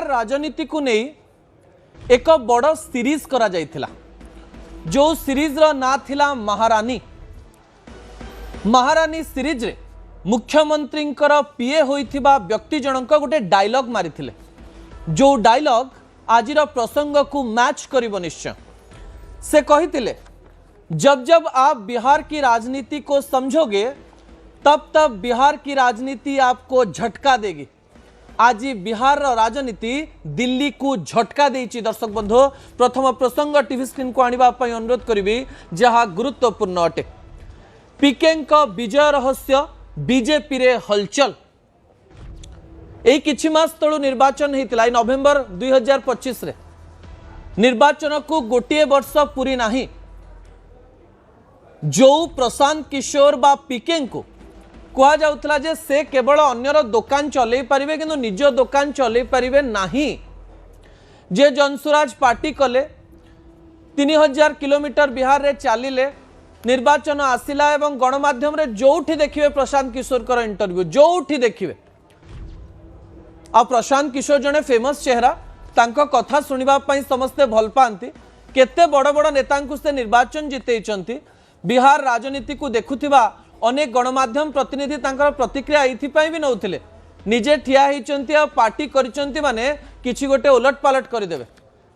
बिहार राजनीति को नहीं एक बड़ सीरीज करा जाइथिला जो सीरीज रो ना थिला महारानी। महारानी सीरीज रे मुख्यमंत्री पीए होइथिबा व्यक्ति जनक गोटे डायलॉग मारिथिले जो डायलॉग आजिर प्रसंग को मैच करिबो निश्चय। से कहिथिले जब जब आप बिहार की राजनीति को समझोगे तब तब बिहार की राजनीति आपको झटका देगी। आज बिहार राजनीति दिल्ली को झटका देइछि। दर्शक बंधु प्रथम प्रसंग टीवी स्क्रीन को आनिबा पई अनुरोध करिबी जहां गुरुत्वपूर्ण अटे। पीके विजय रहस्य बीजेपी रे हलचल। एई किछि मास तळु निर्वाचन हेतिला नवेम्बर 2025 रे। निर्वाचन को गोटे वर्ष पूरी नाही जो प्रशांत किशोर बा पीके को कहा जाउथला जे से केवल अन्यर दुकान चलै पारिबे किंतु निज दुकान चलै पारिबे नाही। जे जनसुराज पार्टी कले 3000 किलोमीटर बिहार रे चालिले निर्वाचन आसिला एवं गणमाध्यम रे जोठी देखिबे प्रशांत किशोर कर इंटरव्यू जोठी देखिबे आ प्रशांत किशोर जने फेमस चेहरा तांको कथा सुनिबा पई समस्ते भल पांती। केते बड़ बड़ नेतांकु से निर्वाचन जितेइचंती। बिहार राजनीति को देखुथिबा अनेक गणमाध्यम प्रतिनिधि तांकर प्रतिक्रिया एथिपाई भी नउथिले निजे ठिया होइचंती आ पार्टी करिचंती माने किछि गोटे उलट पालट करि देबे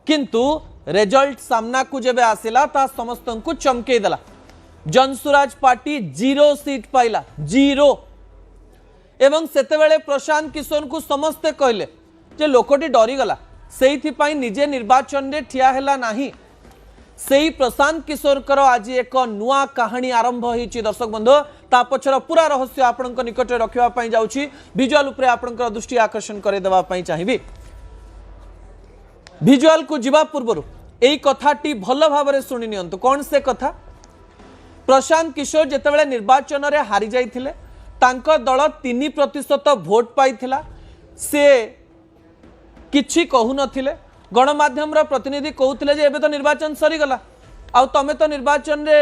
किंतु रिजल्ट सामना को जेबे आसिला ता समस्तन को चमके देला। जनसुराज पार्टी 0 सीट पाइला 0 एवं सेतेबेले प्रशांत किशोर को समस्ते कहले जे लोकटी डरी गला सेइथि पई निजे निर्वाचन रे ठिया हैला नाही। सेई प्रशांत किशोर कर आज एक नुआ कहानी आरंभ होईची। दर्शक बंधु ता पछर पूरा रहस्य आपनक निकट रखिबा पई जाउची। विजुअल उपरे आपनक दृष्टि आकर्षण करे देबा पई चाहिबी। विजुअल को जिबा पूर्वरु एई कथाटी भल भाबरे सुनि नियंतु। कोन से कथा? प्रशांत किशोर जेतेबेले निर्वाचन रे हारि जाइथिले तांको दल 3% भोट पाइथिला। से किछि कहू नथिले। गणमाध्यम प्रतिनिधि कहते जे एबे तो निर्वाचन सरीगला आ तमे तो निर्वाचन रे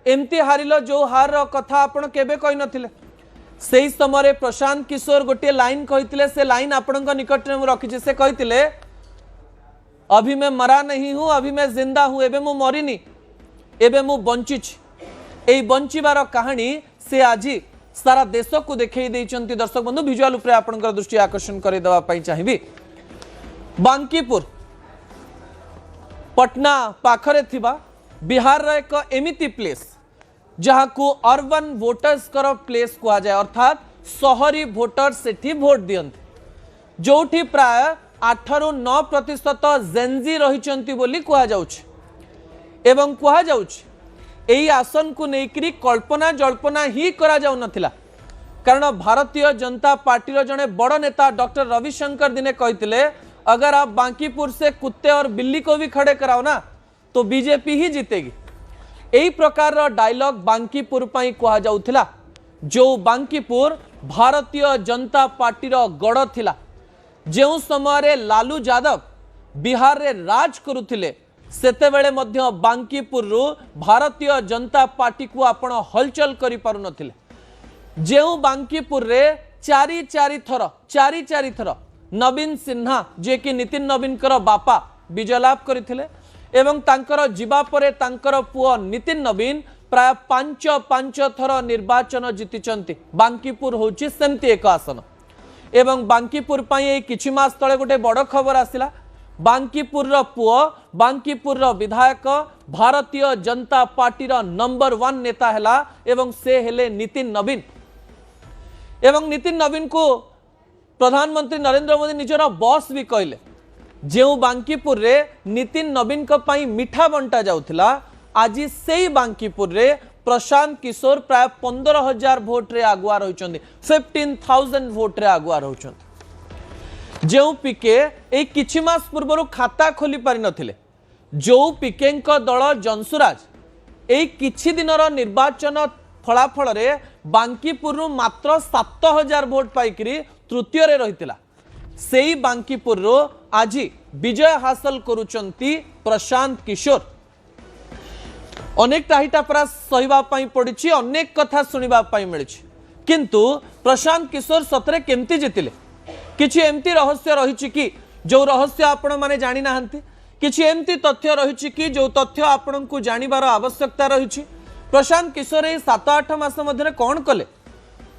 एमती हारिल जो हार कथा आपण केबे कहि नथिले। सेही समय प्रशांत किशोर गोटे लाइन कहिथिले। से लाइन आपणक निकट में रखिछि। से कहिथिले अभी मैं मरा नहीं हूं अभी मैं जिंदा हूं एबे मु मरिनी एबे मु बंचिछि। एई बंचिबार कहानी से आज सारा देश को देखै दैचंती। दर्शक बंधु विजुअल उपरे आपणक दृष्टि आकर्षण करे देबा पई चाहिबी। बांकीपुर पटना पाखरे थिबा बिहार रा एक एमिति प्लेस जहाँ को अर्बन वोटर्स कर प्लेस कहा जाए अर्थात शहरी वोटर्स सेठी भोट दियंती जोठी प्राय 8 ରୁ 9% जेनजी रहिचंती बोली कहा जाउछ एवं कहा जाउछ एई आसन को नेकरी कल्पना जल्पना ही करा जाउ नथिला। कारण भारतीय जनता पार्टी रो जने बड़ नेता डॉक्टर रविशंकर दिने कहिथिले अगर आप बांकीपुर से कुत्ते और बिल्ली को भी खड़े कराओ ना तो बीजेपी ही जीतेगी। यही प्रकार डायलॉग बांकीपुर पाई कहा जाउथिला जो बांकीपुर भारतीय जनता पार्टी रो गड़ थिला। जो समय लालू यादव बिहार रे राज करुथिले सेतेबेले मध्य बांकीपुर रु भारतीय जनता पार्टी को आपण हलचल करि पारु नथिले। जेउ बांकीपुर रे चारि चारि थर नवीन सिन्हा जे कि नितिन नवीन कर बापा विजय लाभ करथिले एवं तांकर जीवा परे तांकर पुओ नितिन नवीन प्राय 5 थर निर्वाचन जीतिचंती। बांकीपुर होची सेमती एक आसन एवं बांकीपुर पई किछि मास तळे गोटे बड़ खबर आसिला। बांकीपुर रो पुओ बांकीपुर रो विधायक भारतीय जनता पार्टी रो नंबर 1 नेता हैला एवं से हेले नितिन नवीन। एवं नितिन नवीन को प्रधानमंत्री नरेंद्र मोदी निजर बॉस भी कहले। जो बांकीपुर रे नितिन नवीन को पाई मिठा बंटा जाउथिला आज सेही बांकीपुर रे प्रशांत किशोर प्राय 15,000 भोट रे आगुआ रहिचंदी 15,000 भोट रे आगुआ रहुचंदी। जो पीके ए किछि मास पूर्वरु खाता खोली पारि नथिले जो पीके दल जनसुराज ए किछि दिनर निर्वाचन फलाफल रे बांकीपुर मात्र 7,000 भोट पाइकरी तृतीय रे रहितिला। सेही बांकीपुर रो आज विजय हासिल करुचंती प्रशांत किशोर। अनेक टाहिटापरा सहिबा पई पड़िछि अनेक कथा सुनिबा पई मिलिछि किंतु प्रशांत किशोर सतरे केमती जितिले किछि एमती रहस्य रहिछि कि जो रहस्य आपण माने जानी नाहंती किछि एमती तथ्य रही कि जो तथ्य आपण को जानिबार आवश्यकता रही। प्रशांत किशोर ए 7-8 मास मध्य कौन कले?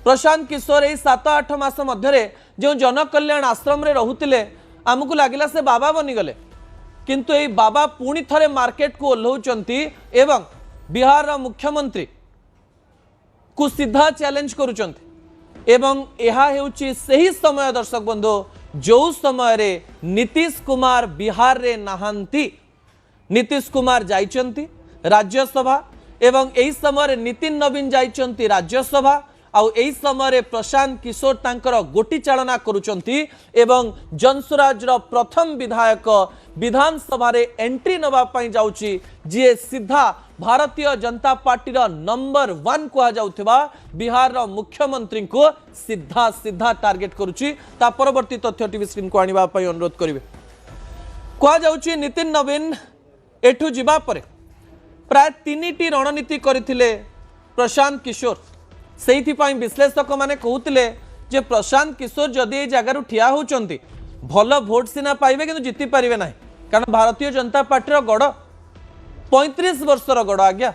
प्रशांत किशोर ए 7-8 मास मध्य जो जनकल्याण आश्रम रे रहुतिले आमको लगिला से बाबा बनीगले, किंतु ये बाबा पुणी थरे मार्केट को ओह्लौचंती एवं बिहार मुख्यमंत्री को सीधा चैलेंज करुचंती एवं यह हेउची सही समय दर्शक बंधु जो समय रे नीतीश कुमार बिहार रे नहांती। नीतीश कुमार जाइचंती राज्यसभा एवं यही समय नितिन नवीन जाइचंती राज्यसभा आउ यही समय प्रशांत किशोर तांकर गोटी चालना करुचंती एवं जनसुराज प्रथम विधायक विधानसभा रे एंट्री नवा पई जाउची जे सीधा भारतीय जनता पार्टी नंबर 1 कहा जाउथिबा बिहार मुख्यमंत्री को सीधा सीधा टार्गेट करुची। ता परवर्ती तथ्य टीवी स्क्रीन को आनिबा पई अनुरोध करिवे। कहा जाउची नितिन नवीन एठू जिबा परे प्राय 3टी रणनीति करथिले प्रशांत किशोर। सेही विश्लेषक माने कहूतिले जे प्रशांत किशोर जदि ए जगार ठिया होचंती भल भोट सिना पाइबे किंतु जीति पारिबे नाही, कारण भारतीय जनता पार्टी गड़ 35 वर्षर गड़ आज्ञा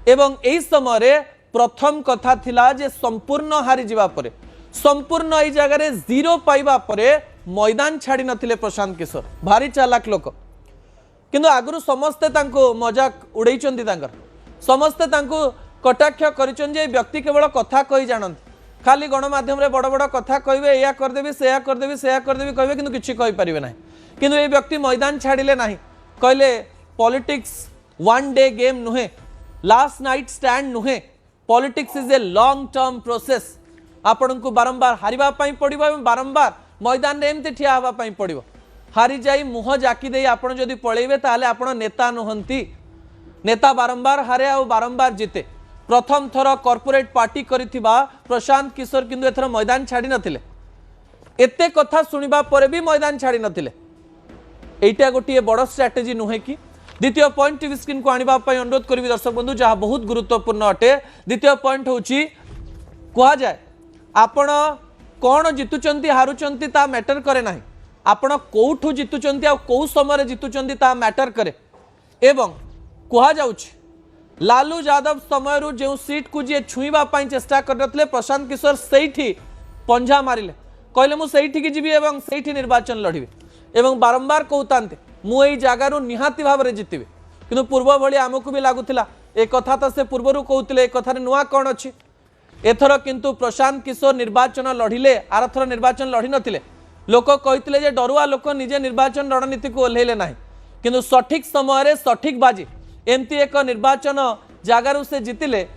एवं यही समय प्रथम कथा थिला जे संपूर्ण हारी जिबा परे संपूर्ण ए जगार 0 पाइबा परे मैदान छाड़ी नथिले प्रशांत किशोर। भारी चालाक लोक, किंतु आगुरु समस्ते तांको मजाक उड़ैचंती, तांकर समस्ते तांको कटाक्ष कर व्यक्ति केवल कथा कही जानते, खाली गणमाध्यम रे बड़ बड़ कथा कहे या करदेवी से करदेवी से करदेवी कहे कि किसी कहींपारे ना। किंतु ये व्यक्ति मैदान छाड़िले ना, कहले पॉलिटिक्स वन डे गेम नुहे, लास्ट नाइट स्टैंड नुहे, politics is a long term process. आपण को बारंबार हारिबा पई पड़िबो एवं बारंबार मैदान रे एमती ठिया हवा पई पड़िबो। हारी जाई मुह जाकी दे आपण जदि पळेइबे ताले आपण नेता नुहंती। नेता बारंबार हारे और बारंबार जीते। प्रथम थर कॉर्पोरेट पार्टी करिथिबा प्रशांत किशोर किंतु एथर मैदान छाड़ी नथिले। एते कथा सुनिबा परे भी मैदान छाड़ी नथिले। एटा गोटे बड़ स्ट्रैटेजी नुहे कि? द्वितीय पॉइंट टीवी स्क्रीन को आनिबा पई अनुरोध करिवि दर्शक बंधु, जहाँ बहुत गुरुत्वपूर्ण अटे। द्वितीय पॉइंट होची कहा जाए आपण कौन जितुचंती हारुचंती ता मैटर करे नाही, आपण कोठु जितुचंती आ को समय जितुचंती ता मैटर करे। एवं कहा जाउची लालू यादव समय जो सीट को जी छुईबा चेष्टा करते प्रशांत किशोर से पंजा मारिले, कहले मु सेठी की जीवी एवं सेठी निर्वाचन लड़िबे एवं बारंबार कहते मुई जगार निहाती भाव में जितबे। किंतु पूर्व भली आमको भी लगुला ए कथा तो से पूर्वर कहते ए कथार नुआ कौन अच्छी। एथर किंतु प्रशांत किशोर निर्वाचन लड़िले, आरथर निर्वाचन लड़ी नथिले। लोक कहते जे डरुआ लोक निजे निर्वाचन रणनीति को ओह्लैले ना, किंतु सठिक समय सठिक बाजी एमती एक निर्वाचन जगार से जितिले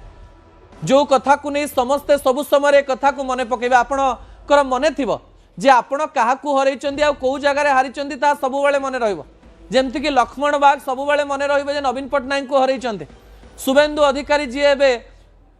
जो कथा को नहीं समस्ते सबु समय कथा को मन पकेबे। आपणकर मन थिबो जे आपण काहाकू हरैचंदी आ को जगार हारिचंदी ता सबु बेले मन रहइबो। जेमति कि लक्ष्मण बाग सबु बेले मन रहइबो जे नवीन पटनायक को हरैचंदी। शुभेंदु अधिकारी जी एबे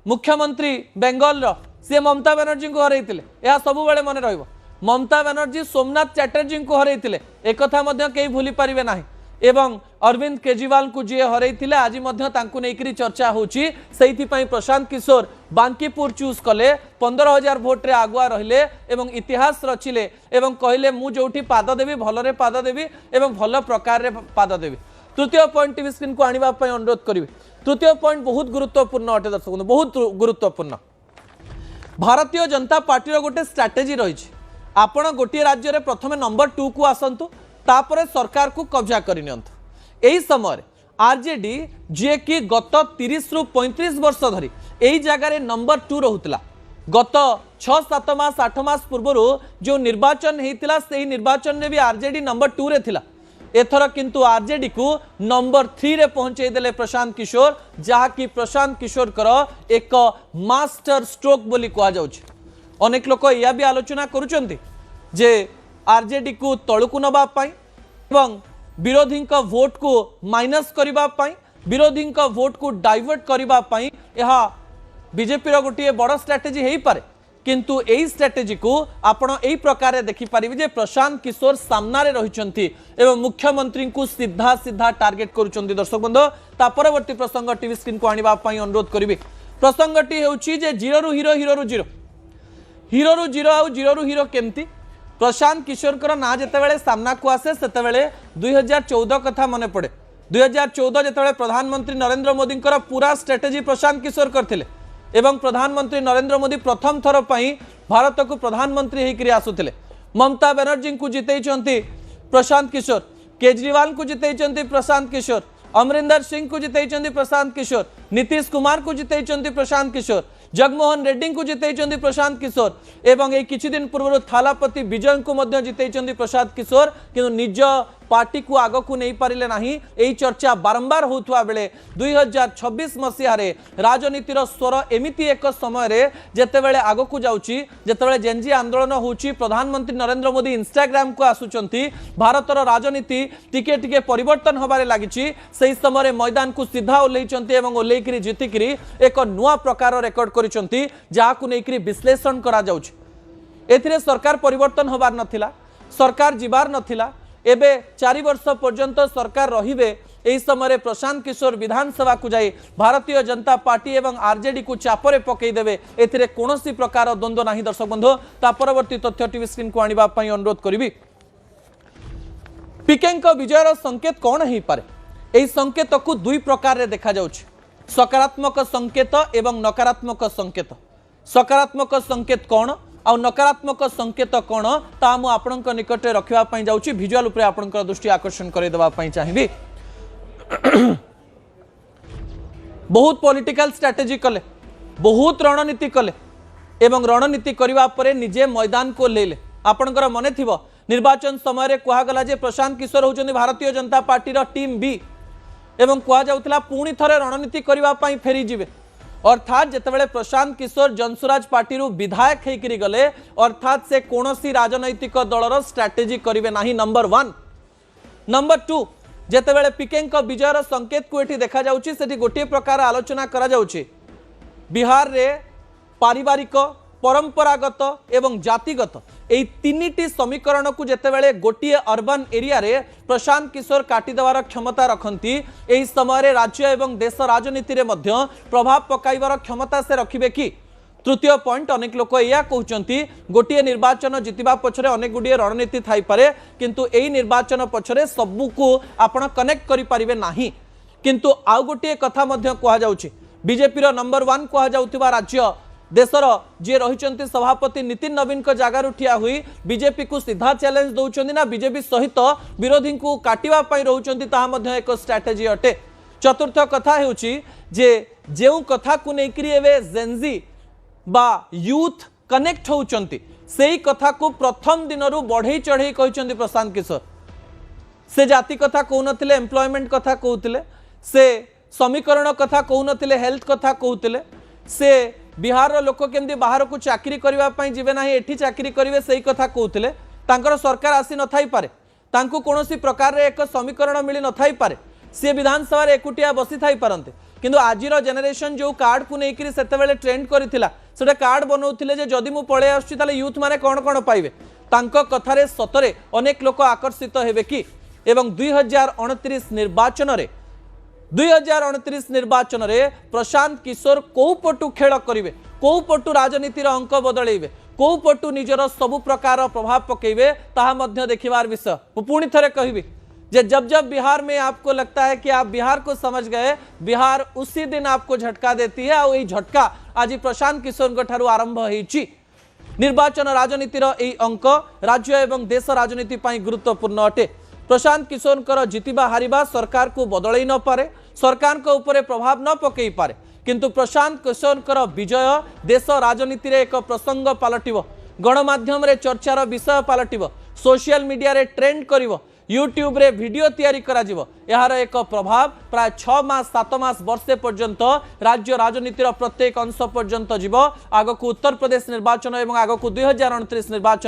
मुख्यमंत्री बेंगल रो से ममता बनर्जी को हरैतिले, या सबु बेले मन रहइबो। ममता बनर्जी सोमनाथ चैटर्जी को हरैतिले, एक कथा मध्य केही भूली परिबे नाही। एवं अरविंद केजरीवाल को जी हरैतिले आज मध्य तांकु नेकरी चर्चा होची। सेहिथि पई प्रशांत किशोर बांकीपुर चूज कले, 15,000 भोट रे आगुआ रहिले एवं इतिहास रचिले एवं कहले मु जोठी पाद देवी भलरे पाद देवी एवं भल प्रकार रे पाद देवी। तृतीय पॉइंट टीवी स्क्रीन को आनिबा पई अनुरोध करिवे। तृतीय पॉइंट बहुत गुरुत्वपूर्ण अटे दर्शक, बहुत गुरुत्वपूर्ण। भारतीय जनता पार्टी रो गोटे स्ट्रैटेजी रही। आपण गोटे राज्य रे प्रथमे नंबर 2 को आसंतु, तापरे सरकार को कब्जा कर यही समय आरजेडी जी कि गत 30 रु 35 वर्ष धरी यही जगार नंबर 2 रोला। गत 6-7 मास 8 मास पूर्व जो निर्वाचन होता से निर्वाचन में भी आरजेडी नंबर 2 रे थिला। एथर किंतु आरजेडी को नंबर 3 रे पहुंचे देले प्रशांत किशोर, जहाँ कि प्रशांत किशोर कर एक मास्टर स्ट्रोक बोली कहा जाउछि। अनेक लोक या भी आलोचना करुचंती जे आरजेडी को तलुकु नबा पाई एवं विरोधी भोट को माइनस करिबा पाई, विरोधी भोट को डाइवर्ट करिबा पाई यह बीजेपी रो गोटे बड़ स्ट्रैटेजी हेई पारे। किंतु एई स्ट्रैटेजी को आपण एई प्रकार देखि पारिबे जे प्रशांत किशोर सामना रे रहिचंती एवं मुख्यमंत्री को सीधा सीधा टार्गेट करूचंती। दर्शक बंधु ता परवर्ती प्रसंग टीवी स्क्रीन को आनिबा पाई अनुरोध करिवे। प्रसंगटी हेउची जे 0 रु हीरो, हीरो रु 0, हीरो रु 0 आउ 0 रु हीरो केमती प्रशांत किशोर ना जितेबाला सामना को आसे से 2014 कथा मन पड़े 2014 जितेबाला प्रधानमंत्री नरेंद्र मोदी पूरा स्ट्रेटेजी प्रशांत किशोर करथिले एवं प्रधानमंत्री नरेंद्र मोदी प्रथम थर पर भारत को प्रधानमंत्री होकर आसुथिले ममता बनर्जी को जिते प्रशांत किशोर केजरीवाल को जिते प्रशांत किशोर अमरिंदर सिंह को जिते प्रशांत किशोर नीतीश कुमार को जिते प्रशांत किशोर जगमोहन रेड्डी को जिते प्रशांत किशोर एवं एक किछि दिन पूर्व थालापति विजय को जिते प्रशांत किशोर किंतु निज पार्टी को आग को नहीं पारिले नाही एई चर्चा बारंबार होथुआ बेले 2026 मसीह रे राजनीतिर स्वर एमिति एक समय रे जेतेबेले आग को जाउची जेतेबेले जेनजी आंदोलन होउची प्रधानमंत्री नरेंद्र मोदी इंस्टाग्राम को आसुचंती भारतर राजनीति टिके टिके परिवर्तन होबारे लागिची सेही समय रे मैदान को सीधा ओल्लेइचंती एवं ओल्लेइकरी जितिकरी एक नुआ प्रकार रेकॉर्ड करिचंती जाहाकू नेइकरी विश्लेषण करा जाउची एथिरे सरकार परिवर्तन होबार नथिला सरकार जिबार नथिला एबे 4 वर्ष पर्यंत सरकार रहिबे एही समय प्रशांत किशोर विधानसभा को जाई भारतीय जनता पार्टी एवं आरजेडी को चापरे पकई देबे एथिरे कोनोसी प्रकार द्वंद्व नाही दर्शक बंधु ता परवर्ती तथ्य टीवी स्क्रीन को आनिबा पई अनुरोध करिवि पीकें को विजयर संकेत कौन ही पारे एही संकेत को दुई प्रकार रे देखा जाउछि सकारात्मक संकेत एवं नकारात्मक संकेत सकारात्मक संकेत कौन आ नकारात्मक संकेत कौन ता मु आपनक निकट रखिबा पई जाउची विजुअल उपरे आपनक दृष्टि आकर्षण करे देबा पई चाहिबी बहुत पॉलिटिकल स्ट्रेटेजी कले बहुत रणनीति कले एवं रणनीति करिबा परे निजे मैदान को लेले आपनकर मने थिबो निर्वाचन समय रे कुहा गला जे प्रशांत किशोर होचंदी भारतीय जनता पार्टी रो टीम बी एवं कुहा जाउतला पुणी थरे रणनीति करिबा पई फेरी जिवे अर्थात जितेबाला प्रशांत किशोर जनसुराज पार्टी विधायक होकर गले अर्थात से कौनसी राजनैतिक दलर स्ट्राटेजी करेंगे ना नंबर 1 नंबर 2 जितेबाला पीकें विजयर संकेत को ये देखा जाउछि गोटे प्रकार आलोचना करा जाउछि बिहार रे पारिवारिक परंपरागत एवं जातिगत यही 3टी समीकरण को जितेबाला गोटे अर्बन एरिया रे प्रशांत किशोर काटिदेवार क्षमता रखती यही समय राज्य एवं देश राजनीति रे मध्य प्रभाव पकाइबार क्षमता से रखिबे कि तृतीय पॉइंट अनेक लोक या कहते गोटे निर्वाचन जितिबा पछरे अनेक गुड़िए रणनीति थाई पारे किंतु एही निर्वाचन पछरे सबु को आपण कनेक्ट करि परिबे नाही किंतु आउ गोटे कथा मध्य कहा जाउछि बीजेपी रो नंबर 1 कहा जाउतिबा राज्य देशर जी रही सभापति नितिन नवीन को जगार ठिया हुई बीजेपी को सीधा चैलेंज दौरान ना बीजेपी सहित विरोधी को काटिवाई रोचंती एक स्ट्राटेजी अटे चतुर्थ कथा जे जो कथा को लेकर जेनजी बा यूथ कनेक्ट होउचंती सेही कथा को प्रथम दिन बढ़ई चढ़ई कहते प्रशांत किशोर से जाति कथा कहूनथिले एम्प्लॉयमेंट कथा कहूतिले से समीकरण कथा कहूनथिले हेल्थ कथा कहूतिले से बिहार लोक केमती बाहर को चाकरी करने जीवे ना एठी चाकरी करेंगे से कथा कहते तांकर सरकार आसी न थाई पारे तांको कोनोसी प्रकार रे एक समीकरण मिली न थाई पारे सी विधानसभा एकुटिया बसी थाई पारंते किंतु आजिर जेनेरेशन जो कार्ड को लेकर सेतेबेले ट्रेंड करथिला सेटा कार्ड बनौथिले जे जदि मु पळे आछी ताले यूथ माने कोन कोन पाइबे तांको कथारे सतरे अनेक लोक आकर्षित हेबे कि एवं 2029 निर्वाचन रे 2029 निर्वाचन रे प्रशांत किशोर कौ पटु खेल करेंगे कौ पटु राजनीतिर अंक बदलेबे कौ पटु निजर सबु प्रकार प्रभाव पकेबे ताहा मध्य देखिबार विषय पुणी थरे कहबी जे जब बिहार में आपको लगता है कि आप बिहार को समझ गए बिहार उसी दिन आपको झटका देती है और यही झटका आज प्रशांत किशोर ठारू आरंभ होईची निर्वाचन राजनीतिर यही अंक राज्य एवं देश राजनीति पाई गुरुत्वपूर्ण अटे प्रशांत किशोर जितिबा हारिबा सरकार को बदलई न पारे सरकार को ऊपर प्रभाव न पकई पारे किंतु प्रशांत किशोर विजय देश राजनीति रे एक प्रसंग पलटिबो गणमाध्यम रे चर्चार विषय पलटिबो सोशल मीडिया रे ट्रेंड करिवो यूट्यूब रे वीडियो तैयारी करा जिवो यार एक प्रभाव प्राय 6 मास 7 मास वर्षे पर्यंत राज्य राजनीतिर प्रत्येक अंश पर्यंत जीव आगक उत्तर प्रदेश निर्वाचन एवं आगक 2029 निर्वाचन